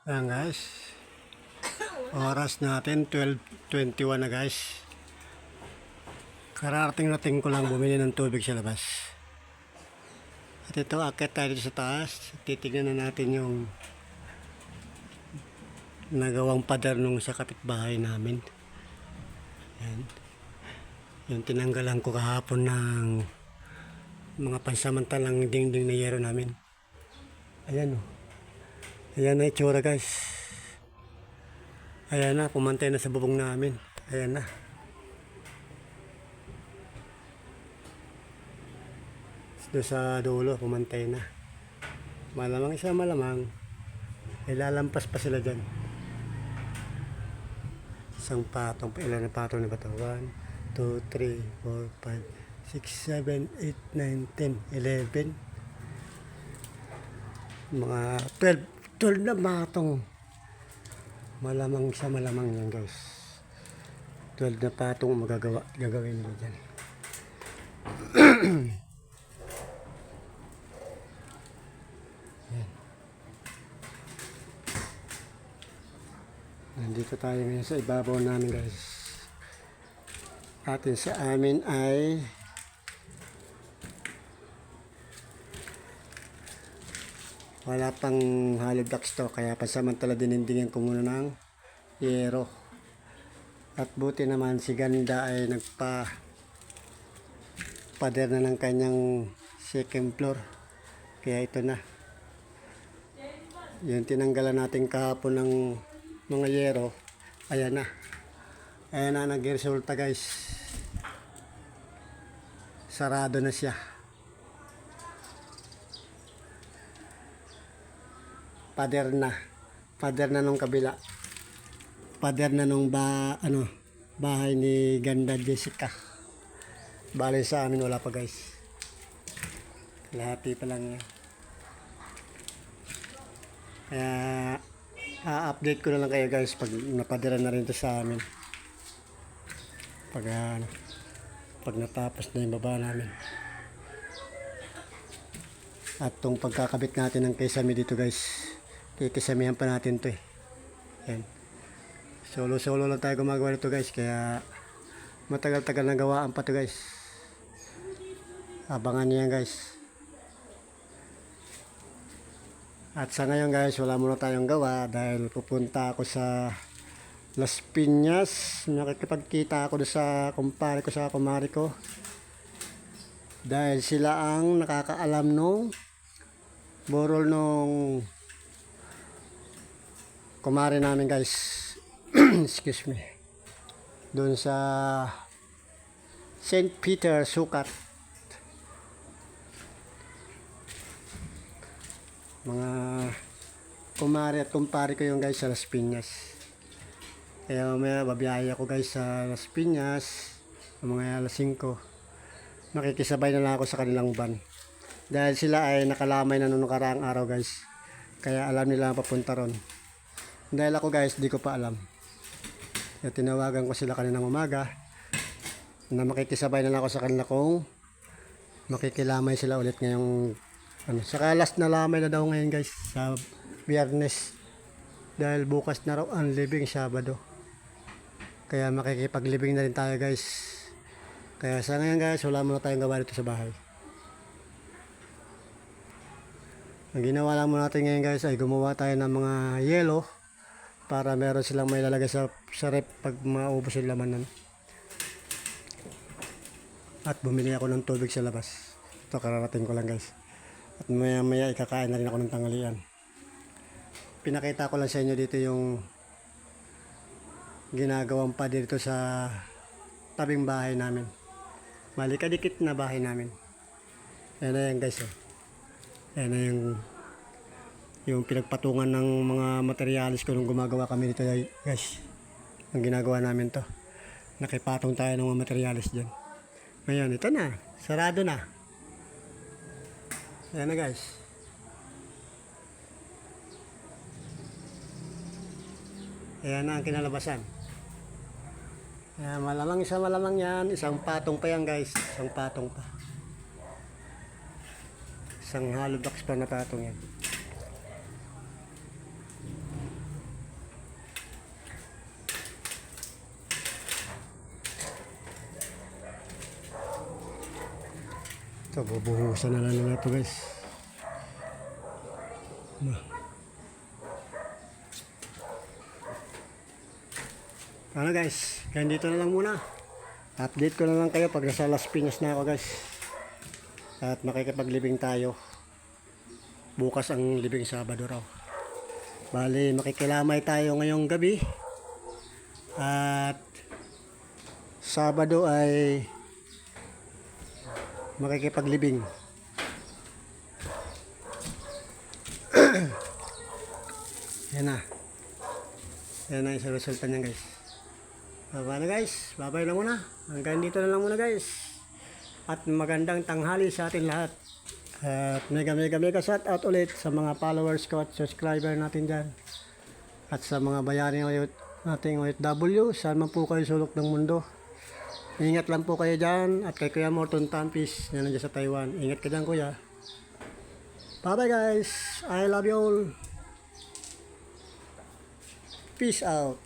Ayan guys, oras natin 12:21 na guys. Kararating ko lang bumili ng tubig sa labas. At ito, akit tayo sa taas. Titignan na natin yung nagawang pader nung sa kapitbahay namin. Ayan. Yung tinanggalan ko kahapon ng mga pansamantalang dingding na yero namin. Ayan o. Ayan na itsura guys. Ayan na, pumantay na sa bubong namin. Ayan na. Doon sa dulo, pumantay na. Malamang isa malamang. Ilalampas pa sila dyan. Isang patong. Ilan na patong na ba ito? 1, 2, 3, 4, 5, 6, 7, 8, 9, 10, 11. Mga 12 na patong. Malamang isa malamang yan guys. 12 na patong gagawin nila dyan. Nandito tayo ngayon sa ibabaw namin guys. Atin sa amin ay wala pang hollow blocks to, kaya pansamantala dinindingan ko muna ng yero. At buti naman si Ganda ay pader na ng kanyang second floor, kaya ito na yung tinanggalan natin kahapon ng mga yero. Ayan na nagresulta guys. Sarado na siya. Pader na nung kabila. Pader na nung bahay ni Ganda Jessica. Bale sa amin wala pa guys. Lahati pa lang yan. Kaya update ko na lang kayo guys pag napadira na rin ito sa amin. Pag natapos na yung baba namin. At tong pagkakabit natin ng kisame dito guys, kikisamihan pa natin to eh. Yan. Solo lang tayo gumagawa nito guys, kaya matagal-tagal na gawaan pa to guys. Abangan niyo yan guys. At sa ngayon guys, wala muna tayong gawa dahil pupunta ako sa Las Piñas. Nakikipagkita ako sa kumpare ko, sa kumari ko. Dahil sila ang nakakaalam nung burol nung kumari namin guys. Excuse me. Doon sa St. Peter, Sukat. Mga kumari at kumpare ko yung guys sa Las Piñas. Kaya mamaya babiyaya ko guys sa Las Piñas mga alas 5. Makikisabay na lang ako sa kanilang van dahil sila ay nakalamay na noong nakaraang araw guys, kaya alam nila ang papunta ron. Dahil ako guys di ko pa alam, kaya tinawagan ko sila kaninang umaga na makikisabay na lang ako sa kanila kung makikilamay sila ulit ngayong saka last na lamay na daw ngayon guys sa Biyernes, dahil bukas na raw ang libing Sabado, kaya makikipaglibing na rin tayo guys. Kaya sa ngayon guys, wala muna tayong gawa dito sa bahay. Ang ginawa lang muna natin ngayon guys ay gumawa tayo ng mga yelo para meron silang may lalagay sa rep pag maubos yung laman. At bumili ako ng tubig sa labas. Ito kararating ko lang guys. At maya ikakain na rin ako ng tanghalian. Pinakita ko lang sa inyo dito yung ginagawang pa dito sa tabing bahay namin. Malikadikit na bahay namin. Ayan na yan guys. Ayan na yung pinagpatungan ng mga materialis ko nung gumagawa kami dito guys. Ang ginagawa namin to. Nakipatong tayo ng mga materialis dyan. Ngayon ito na. Sarado na. Ayan na guys. Ayan na ang kinalabasan. Ayan, malamang yan. Isang patong pa yan guys. Isang patong pa. Isang hollow blocks pa na patong yan. Ito, bubuhusan na lang nila ito guys. Ano guys, ganito na lang muna. Update ko na lang kayo pag nasa Las Piñas na ako guys. At makikipaglibing tayo. Bukas ang libing Sabado raw. Bali, makikilamay tayo ngayong gabi. At Sabado ay makikipaglibing. Yan na. Yan na yung resulta niya guys. Bye na guys. Bye na muna. Hanggang dito na lang muna guys. At magandang tanghali sa atin lahat. At mega shout out ulit sa mga followers ko at subscriber natin dyan. At sa mga bayani nating OFW. Saan man po kayo sulok ng mundo. Ingat lang po kayo dyan. At kay Kuya Morton Tampis na nandiyan sa Taiwan. Ingat ka dyan kuya. Bye bye guys. I love you all. Peace out.